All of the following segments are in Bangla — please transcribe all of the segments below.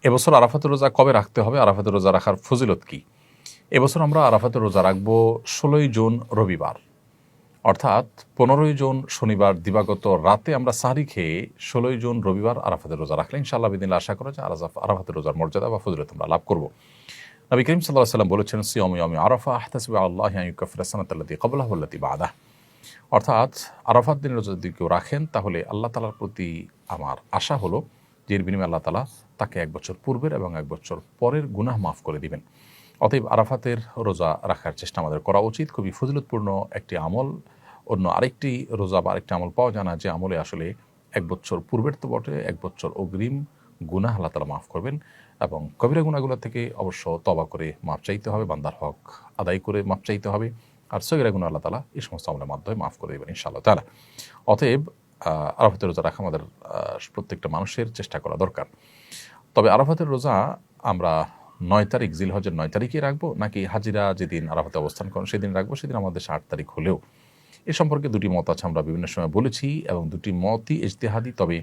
এবছর আরাফাতের রোজা কবে রাখতে হবে, আরাফাতের রোজা রাখার ফজিলত কি? এবছর আমরা আরাফাতের রোজা রাখবো 16ই জুন রবিবার, অর্থাৎ 15ই জুন শনিবার দিবাগত রাতে আমরা সাহরি খেয়ে 16ই জুন রবিবার আরাফাতের রোজা রাখলে ইনশাআল্লাহ বিদিন আশা করা যায় আরাফাতের রোজার মর্যাদা বা ফজিলত আমরা লাভ করবো। নবী করিম সাল্লাল্লাহু আলাইহি ওয়াসাল্লাম বলেছেন, সিয়ামু ইয়াউমি আরাফা আহতাসিবু আল্লাহি আন ইউকাফিরা সানাতাল্লাতী ক্বাবলাহু ওয়াল্লাতী বা'দাহু। অর্থাৎ আরাফাত দিনের রোজা যদি কেউ রাখেন তাহলে আল্লাহ তাআলার প্রতি আমার আশা হলো যে এর বিনিময়ে আল্লাহ তাআলা তাকে 1 বছর পূর্বের এবং 1 বছর পরের গুনাহ মাফ করে দিবেন। অতএব আরাফাতের রোজা রাখার চেষ্টা আমাদের করা উচিত। খুবই ফজিলতপূর্ণ একটি আমল। অন্য আরেকটি রোজা বা আরেকটি আমল পাওয়া যায় না যে আমলে আসলে 1 বছর পূর্বের তো বটে, 1 বছর অগ্রিম গুনাহ আল্লাহ তাআলা মাফ করবেন এবং কবিরা গুনাহগুলো থেকে অবশ্য তওবা করে মাফ চাইতে হবে, বান্দার হক আদায় করে মাফ চাইতে হবে। আর সগীরা গুনাহ আল্লাহ তাআলা এই সমস্ত আমলের মাধ্যমে মাফ করে দেবেন ইনশাআল্লাহ তাআলা। অতএব আরাফাতের রোজা রাখা আমাদের প্রত্যেকটা মানুষের চেষ্টা করা দরকার। তবে আরাফাতের রোজা আমরা 9 তারিখ, জিলহজের 9 তারিখে রাখবো নাকি হাজিরা যেদিন আরাফাতে অবস্থান করেন সেদিন রাখবো, সেদিন আমাদের 8 তারিখ হলেও? এ সম্পর্কে দুটি মত আছে, আমরা বিভিন্ন সময় বলেছি এবং দুটি মতই ইজতিহাদি। তবে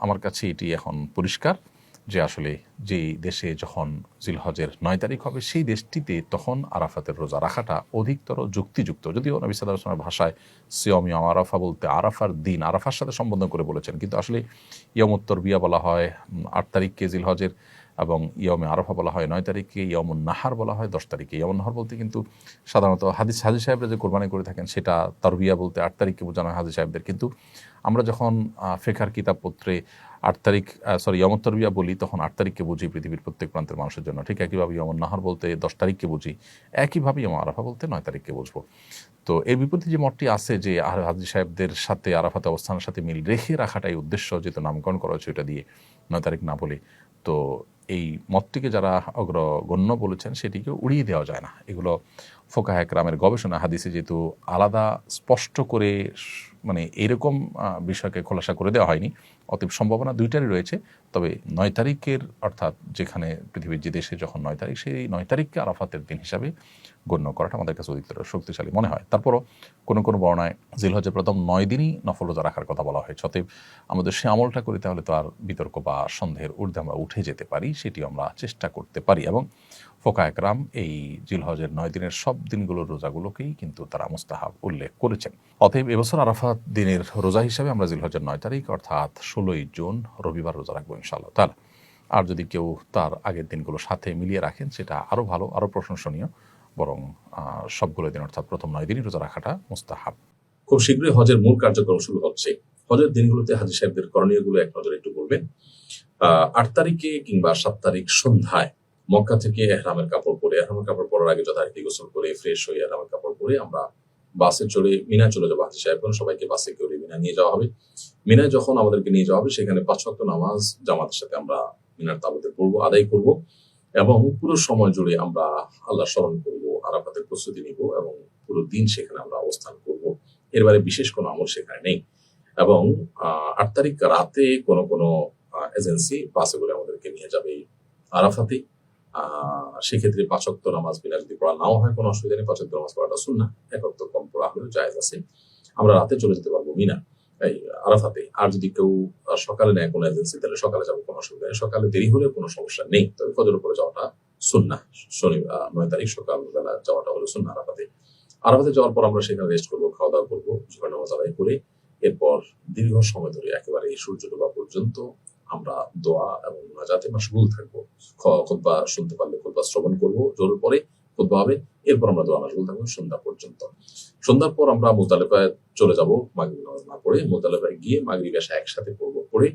আমার কাছে এটি এখন পরিষ্কার যে আসলে যেই দেশে যখন জিলহজের 9 তারিখ হবে সেই দেশটিতে তখন আরাফাতের রোজা রাখাটা অধিকতর যুক্তিযুক্ত। যদিও নবী সাল্লাল্লাহু আলাইহি ওয়াসাল্লামের ভাষায় সিয়াম ইয়াউম আরাফা বলতে আরাফার দিন, আরাফার সাথে সম্বোধন করে বলেছেন, কিন্তু আসলে ইয়ামুত তারবিয়া বলা হয় 8 তারিখকে জিলহজের, এবং ইয়ামে আরাফা বলা হয় 9 তারিখকে, ইয়ামুন নাহার বলা হয় 10 তারিখে। ইয়ামুন নাহার বলতে কিন্তু সাধারণত হাজি সাহেবরা যে কোরবানি করে থাকেন সেটা তারবিয়া বলতে 8 তারিখকে বোঝানো হয় হাজি সাহেবদের। কিন্তু আমরা যখন ফিকহের কিতাবপত্রে 8 তারিখ ইয়ামুত তারবিয়া বলি তখন 8 তারিখকে বুঝি পৃথিবীর প্রত্যেক প্রান্তের মানুষের জন্য। ঠিক একইভাবে ইয়ামুন নাহার বলতে 10 তারিখকে বুঝি, একইভাবে ইয়ামুন আরাফা বলতে 9 তারিখকে বুঝবো। তো এর বিপরীতে যে মতটি আছে যে হাজি সাহেবদের সাথে আরাফাতে অবস্থানের সাথে মিল রেখে রাখাটাই উদ্দেশ্য, যেহেতু নামকরণ করা হয়েছে ওইটা দিয়ে 9 তারিখ না বলে, তো এই মতটিকে যারা অগ্রগণ্য বলেছেন সেটিকে উড়িয়ে দেওয়া যায় না। এগুলো ফোকাহে কেরামের গবেষণা, হাদিসে যেহেতু আলাদা স্পষ্ট করে মানে এরকম বিষয়কে খোলাসা করে দেওয়া হয়নি, অতএব সম্ভাবনা দুইটারই রয়েছে। তবে 9 তারিখের, অর্থাৎ যেখানে পৃথিবীর যে দেশে যখন 9 তারিখ, সেই 9 তারিখকে আরাফাতের দিন হিসাবে গণ্য করাটা আমাদের কাছে অধিকতর শক্তিশালী মনে হয়। তারপরও কোনো কোনো বর্ণায় জিলহজের প্রথম 9 দিনই নফল রোজা রাখার কথা বলা হয়েছে। অতএব আমাদের সে আমলটা করি তাহলে তো আর বিতর্ক বা সন্দেহের ঊর্ধ্বে আমরা উঠে যেতে পারি, সেটি আমরা চেষ্টা করতে পারি। এবং ফোকায়ে কেরাম এই জিলহজের 9 দিনের সব দিনগুলোর রোজাগুলোকেই কিন্তু তারা মুস্তাহাব উল্লেখ করেছেন। অতএব এবছর আরাফাত দিনের রোজা হিসাবে আমরা জিলহজের 9 তারিখ অর্থাৎ 16ই জুন রবিবার রোজা রাখবো ইনশাআল্লাহ তাআলা। আর যদি কেউ তার আগের দিনগুলো সাথে মিলিয়ে রাখেন সেটা আরও ভালো, আরও প্রশংসনীয়। বরং সবগুলো দিন অর্থাৎ প্রথম 9 দিনই রোজা রাখাটা মুস্তাহাব। খুব শীঘ্রই হজের মূল কার্যক্রম শুরু হচ্ছে। হজের দিনগুলোতে হাজী সাহেবদের করণীয়গুলো এক নজরে একটু বলবেন। 8 তারিখে কিংবা 7 তারিখ সন্ধ্যায় মক্কা থেকে এহরামের কাপড় পরে, এহরামের কাপড় পরার আগে যথারীতি গোসল করে ফ্রেশ হয়ে এহরামের কাপড় পরে আমরা বাসে চড়ে মিনায় চলে যাবো। হাজী সাহেবগণ সবাইকে বাসে করে মিনা নিয়ে যাওয়া হবে। মিনায় যখন আমাদেরকে নিয়ে যাওয়া হবে সেখানে 5 ওয়াক্ত নামাজ জামাতের সাথে আমরা মিনার তাঁবুতে পড়বো, আদায় করব এবং পুরো সময় জুড়ে আমরা আল্লাহ স্মরণ করব, আরাফাতের প্রস্তুতি নিব এবং পুরো দিন সেখানে আমরা অবস্থান করব। এর বাইরে বিশেষ কোনো আমল সেখানে নেই। এবং 8 তারিখ রাতে কোনো কোনো এজেন্সি বাসে করে আমাদেরকে নিয়ে যাবে আরাফাতে। সেক্ষেত্রে 5 ওয়াক্ত নামাজ বিনা যদি পড়া নাও হয় কোনো অসুবিধা নেই, 5 ওয়াক্ত নামাজ পড়াটা সুন্নাহ, 1 ওয়াক্ত কম পড়া হলেও জায়েজ আছে। আমরা রাতে চলে যেতে পারবো মিনা এই আরাফাতে। আর যদি কেউ সকালে নেয় কোনো এজেন্সি তাহলে সকালে যাবো, কোনো অসুবিধা নেই। সকালে দেরি হলে কোনো সমস্যা নেই, তবে ফজরের উপরে যাওয়াটা সুন্নাহ। 9 তারিখ সকালবেলা যাওয়াটা হলো সুন্নাহ আরাফাতে। আরাফাতে যাওয়ার পর আমরা সেখানে রেস্ট করবো, খাওয়া দাওয়া করবো, জোহর নামাজ আদায় করে এরপর দীর্ঘ সময় ধরে একেবারে সূর্য ডোবা পর্যন্ত আমরা দোয়া এবং মুনাজাতে মাশগুল থাকবো। খুতবা শুনতে পারলে খুতবা শ্রবণ করবো, জোহরের পরে খুতবা হবে, এরপর আমরা দোয়া মাশগুল থাকবো সন্ধ্যা পর্যন্ত। সন্ধ্যার পর আমরা মুজদালিফায় চলে যাব মাগরিব নামাজ না পড়ে। মুজদালিফায় গিয়ে মাগরিব এশা একসাথে পড়বো, পড়ে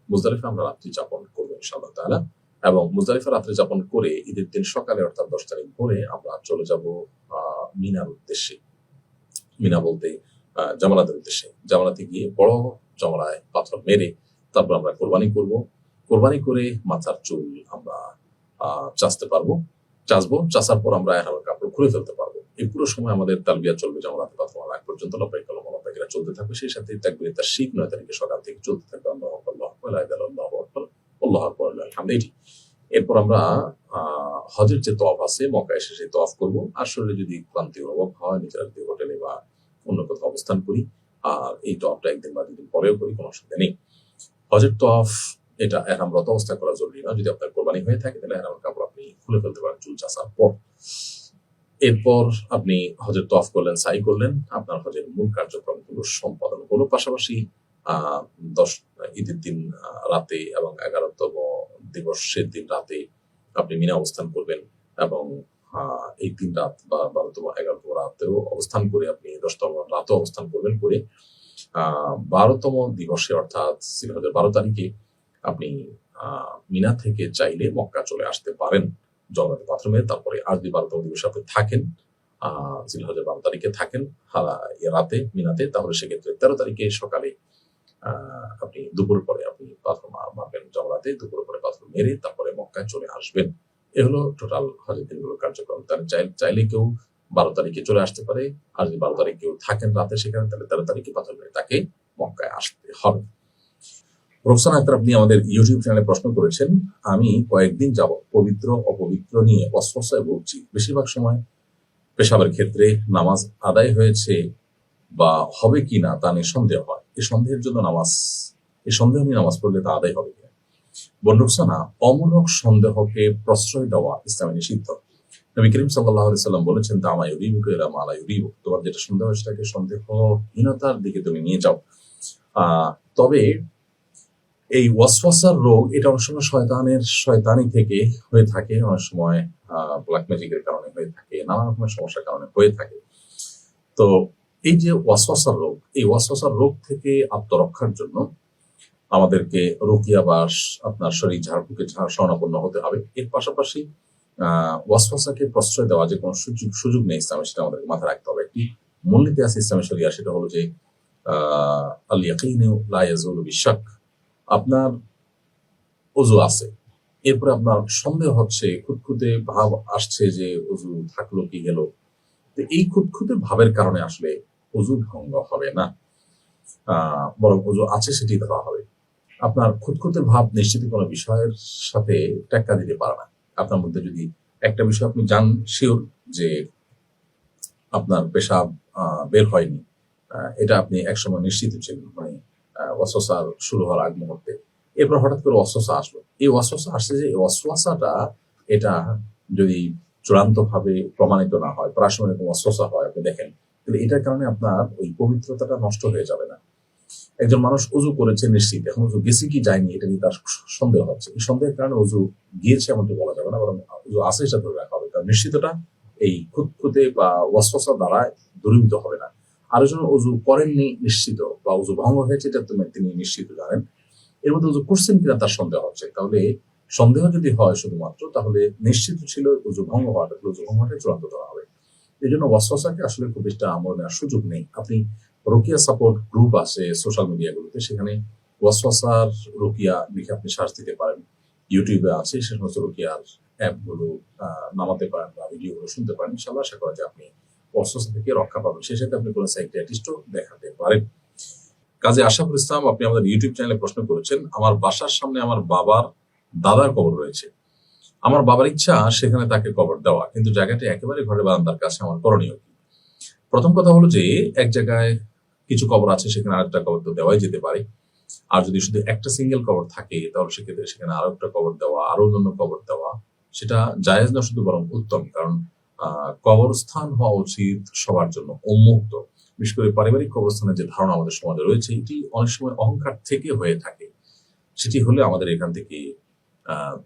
মুজদালিফায় আমরা রাত্রি যাপন করবো ইনশাআল্লাহ তাআলা। এবং মুজদালিফা রাত্রি যাপন করে ঈদের দিন সকালে অর্থাৎ 10 তারিখ ভোরে আমরা চলে যাব মিনার উদ্দেশ্যে। মিনা বলতে জামারাতের উদ্দেশ্যে। জামারাতে গিয়ে বড় জমরায় পাথর মেরে তারপর আমরা কোরবানি করব। কোরবানি করে মাথার চুল আমরা চাচতে পারবো, চাচবো। চাচার পর আমরা এহরামের কাপড় খুলে ফেলতে পারবো। এই পুরো সময় আমাদের তালবিয়া চলবে জামারাতে পাথর মারা আগ পর্যন্ত। লব্বাইক আল্লাহুম্মা লব্বাইক এটা চলতে থাকবে। সেই সাথে তাকবীরে তাশরিক 9 তারিখে সকাল থেকে চলতে থাকবে। আল্লাহু আকবার, আল্লাহু আকবার, লা ইলাহা ইল্লাল্লাহ, আল্লাহু আকবার, আল্লাহু আকবার, আলহামদুলিল্লাহ। এরপর আমরা হজের যে তওয়াফ আছে মক্কা এসে সেই তওয়াফ করব। আর শরীরে যদি ক্লান্তি অনুভব হয় নিজেরা যদি হোটেলে বা অন্য কোথাও অবস্থান করি আর এই তওয়াফটা 1 দিন বা 2 দিন পরেও করি, কোনো অসুবিধা নেই। হজের তওয়াফ এটা এহরামরত অবস্থা করা জরুরি নয়। যদি আপনার কোরবানি হয়ে থাকে তাহলে এহরামের কাপড় আপনি খুলে ফেলতে পারেন চুল চাষার পর। এরপর আপনি হজের তওয়াফ করলেন, সাই করলেন, আপনার হজের মূল কার্যক্রমগুলো সম্পাদন হলো। পাশাপাশি আহ 10 ঈদের দিন রাতে এবং 11তম দিবসের দিন রাতে আপনি মিনা অবস্থান করবেন এবং এই 3 রাত বা 12তম 11তম রাতেও অবস্থান করে আপনি 10তম রাতেও অবস্থান করবেন। করে 12তম দিবসে অর্থাৎ জিলহজের 12 তারিখে আপনি মিনা থেকে চাইলে মক্কা চলে আসতে পারেন জগন্নাথ পাথর মেরে। তারপরে আর যদি 12তম দিবসে আপনি থাকেন, জিলহজের 12 তারিখে থাকেন রাতে মিনাতে, তাহলে সেক্ষেত্রে 13 তারিখে সকালে আপনি দুপুরের পরে আপনি পাথর মারবেন জমরাতে, দুপুরের পরে পাথর মেরে তারপরে মক্কায় চলে আসবেন। এ হলো টোটাল হজের দিনগুলোর কার্যক্রম। তাহলে চাইলে কেউ 12 তারিখে চলে আসতে পারে, আর যদি 12 তারিখে কেউ থাকেন রাতে সেখানে, তাহলে 13 তারিখে পাথর মেরে তাকে মক্কায় আসতে হবে। রোকসানা আক্তার, আপনি আমাদের ইউটিউব চ্যানেলে প্রশ্ন করেছেন, আমি কয়েকদিন যাবত পবিত্র অপবিত্র নিয়ে ওয়াসওয়াসায় ভুগছি। বেশিরভাগ সময় পেশাবের ক্ষেত্রে নামাজ আদায় হয়েছে বা হবে কিনা তা নিয়ে সন্দেহ হয়। এই সন্দেহ নিয়ে নামাজ পড়লে তা আদায় হবে কিনা? বোন রোকসানা, অমূলক সন্দেহকে প্রশ্রয় দেওয়া ইসলামে নিষিদ্ধ। নবী করিম সাল্লাল্লাহু আলাইহি সাল্লাম বলেছেন, তামা ইউরিবুকা ইলা মা লা ইউরিবুক, তোমার যেটা সন্দেহ সেটাকে সন্দেহহীনতার দিকে তুমি নিয়ে যাও। তবে এই ওয়াসওয়াসার রোগ এটা অনেক সময় শয়তানি থেকে হয়ে থাকে, অনেক সময় ব্ল্যাক ম্যাজিকের কারণে হয়ে থাকে, নানা রকমের সমস্যার কারণে হয়ে থাকে। তো এই যে ওয়াসওয়াসার রোগ, এই ওয়াসওয়াসার রোগ থেকে আত্মরক্ষার জন্য আমাদেরকে রুকিয়া বা আপনার শরীর ঝাড়ফুঁকে শরণাপন্ন হতে হবে। এর পাশাপাশি ওয়াসওয়াসাকে প্রশ্রয় দেওয়া যে কোনো সুযোগ নেই ইসলামে, সেটা আমাদের মাথায় রাখতে হবে। একটি মূলনীতি আছে ইসলামী শরিয়া, সেটা হলো যে আল ইয়াকিনু লা ইয়াজুলু বিশাক। আপনার ওযু আছে, এরপরে আপনার সন্দেহ হচ্ছে, খুঁতখুঁতে ভাব আসছে যে ওযু থাকলো কি গেল, তো এই খুঁতখুঁতে ভাবের কারণে আসলে ওযু ভঙ্গ হবে না, বরং ওযু আছে সেটি ধরা হবে। আপনার খুঁতখুঁতে ভাব নিশ্চিত কোনো বিষয়ের সাথে টেক্কা দিতে পারে না। আপনার মধ্যে যদি একটা বিষয় আপনি জান শিওর যে আপনার পেশাব বের হয়নি, এটা আপনি একসময় নিশ্চিত ছিলেন, মানে ওয়াসওয়াসা শুরু হওয়ার আগ মুহূর্তে, এরপর হঠাৎ করে ওয়াসওয়াসা আসলো। এই ওয়াসওয়াসা আসছে যে এই ওয়াসওয়াসাটা এটা যদি চূড়ান্ত ভাবে প্রমাণিত না হয়, প্রায় সময় এরকম ওয়াসওয়াসা হয়, আপনি দেখেন, তাহলে এটার কারণে আপনার ওই পবিত্রতাটা নষ্ট হয়ে যাবে না। একজন মানুষ উজু করেছে নিশ্চিত, এখন উজু গেছে কি যায়নি এটা নিয়ে তার সন্দেহ হচ্ছে, এই সন্দেহের কারণে উজু গিয়েছে এমনটি বলা যাবে না, বরং উজু আছে সেটা ধরে রাখা হবে, কারণ নিশ্চিতটা এই খুঁতখুঁতে বা ওয়াসওয়াসা দ্বারা দূরীভূত হবে না। আরেকজন উজু করেননি নিশ্চিত বা উজু ভঙ্গ হয়েছে এটা তিনি নিশ্চিত জানেন, এর মধ্যে উজু করছেন কিনা তার সন্দেহ হচ্ছে, তাহলে সন্দেহ যদি হয় শুধুমাত্র, তাহলে নিশ্চিত ছিল উজু ভঙ্গ হওয়াটা, উজু ভঙ্গটা চূড়ান্ত ধরা হবে। এই জন্য ওয়াসওয়াসাকে আসলে খুব বেশি আমল নেওয়ার সুযোগ নেই। আপনি রুকিয়া সাপোর্ট গ্রুপ আছে সোশ্যাল মিডিয়াগুলোতে, সেখানে ওয়াসওয়াসার রুকিয়া লিখে আপনি সার্চ দিতে পারেন, ইউটিউবে আছে সে সমস্ত রুকিয়ার অ্যাপগুলো নামাতে পারেন বা ভিডিওগুলো শুনতে পারেন। ইনশাআল্লাহ আশা করা যায় আপনি ওয়াসওয়াসা থেকে রক্ষা পাবেন। সেই সাথে আপনি কোনো সাইকিয়াট্রিস্টও দেখাতে পারেন। কাজী আশরাফুল ইসলাম, আপনি আমাদের ইউটিউব চ্যানেলে প্রশ্ন করেছেন, আমার বাসার সামনে আমার বাবার দাদার কবর রয়েছে, আমার বাবার ইচ্ছা সেখানে তাকে কবর দেওয়া, কিন্তু জায়গাটি একেবারে ঘরের বারান্দার কাছে, আমার করণীয় কি? প্রথম কথা হলো যে এক জায়গায় কিছু কবর আছে, সেখানে আরেকটা কবর তো দেওয়াই যেতে পারে। আর যদি শুধু একটা সিঙ্গেল কবর থাকে, তাহলে সেক্ষেত্রে সেখানে আরো একটা কবর দেওয়া, আরো অন্য কবর দেওয়া, সেটা জায়েজ না শুধু, বরং উত্তম। কারণ কবরস্থান হওয়া উচিত সবার জন্য উন্মুক্ত। বিশেষ করে পারিবারিক কবরস্থানের যে ধারণা আমাদের সমাজে রয়েছে, এটি অনেক সময় অহংকার থেকে হয়ে থাকে। সেটি হলে আমাদের এখান থেকে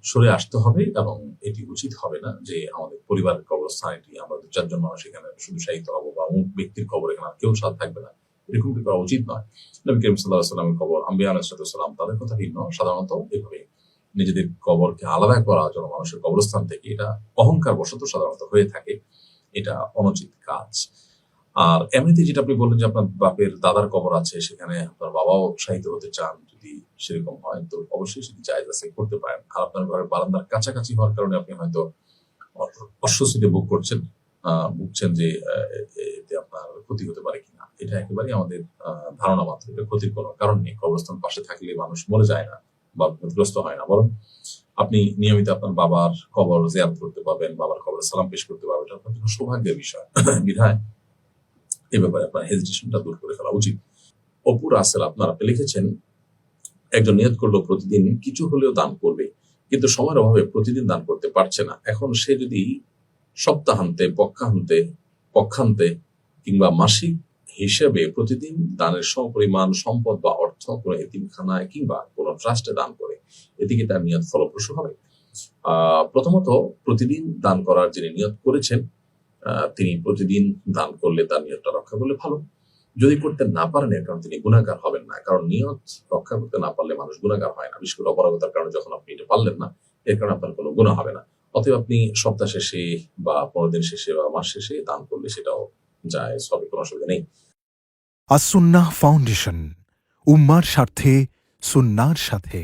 সরে আসতে হবে, এবং এটি উচিত হবে না যে আমাদের পরিবারের কবরস্থান এটি আমরা 2-4 জন মানুষ এখানে শুধু শায়িত হবো, বা অমুক ব্যক্তির কবর এখানে কেউ সাথ থাকবে না, এরকমটি করা উচিত নয়। নবী করিম সাল্লাল্লাহু আলাইহি ওয়াসাল্লামের কবর, আম্বিয়া আলাইহিস সালাম, তাদের কথা ভিন্ন। সাধারণত এভাবে নিজেদের কবরকে আলাদা করা জন্য মানুষের কবরস্থান থেকে, এটা অহংকার বশত সাধারণত হয়ে থাকে, এটা অনুচিত কাজ। আর এমনিতে যেটা আপনি বললেন যে আপনার বাপের দাদার কবর আছে, সেখানে আপনার বাবাও শায়িত হতে চান, যদি সেরকম হয় তো অবশ্যই সেটি জায়েজ আছে, করতে পারেন। আর আপনার ঘরের বারান্দার কাছাকাছি হওয়ার কারণে আপনি হয়তো অস্বস্তিতে ভুগছেন যে এতে আপনার ক্ষতি হতে পারে কিনা, এটা একেবারেই আমাদের ধারণা মাত্র, এটা ক্ষতির কোনো কারণ নেই। কবরস্থান পাশে থাকলে মানুষ মরে যায় না বা ক্ষতিগ্রস্ত হয় না, বরং আপনি নিয়মিত আপনার বাবার কবর জিয়ারত করতে পারবেন, বাবার কবরে সালাম পেশ করতে পারবেন, এটা আপনার জন্য সৌভাগ্যের বিষয়। বিধায় এ ব্যাপারে আপনার হেজিটেশনটা দূর করে ফেলা উচিত। অপু রাসেল, আপনি লিখেছেন, একজন নিয়ত করলো প্রতিদিন কিছু হলেও দান করবে, কিন্তু সময়ের অভাবে প্রতিদিন দান করতে পারছে না। এখন সে যদি সপ্তাহান্তে, পক্ষান্তে কিংবা মাসিক হিসেবে প্রতিদিন দানের সমপরিমাণ সম্পদ বা অর্থ কোনো এতিমখানায় কিংবা কোনো ট্রাস্টে দান করে, এতে কি তার নিয়ত ফলপ্রসূ হবে? প্রথমত, প্রতিদিন দান করার যিনি নিয়ত করেছেন, তিনি প্রতিদিন দান করলে তার নিয়তটা রক্ষা করলে ভালো। যদি করতে না পারেন, এর কারণে তিনি গুনাহগার হবেন না। কারণ নিয়ত রক্ষা করতে না পারলে মানুষ গুনাহগার হয় না। বিশেষ করে অপারগতার কারণে যখন আপনি এটা পারলেন না, এর কারণে আপনার কোনো গুনাহ হবে না। অতএব আপনি সপ্তাহ শেষে বা 15 দিন শেষে বা মাস শেষে দান করলে সেটাও জায়েজ হবে, কোনো অসুবিধা নেই। আসুন্নাহ ফাউন্ডেশন, উম্মার স্বার্থে সুন্নাহর সাথে।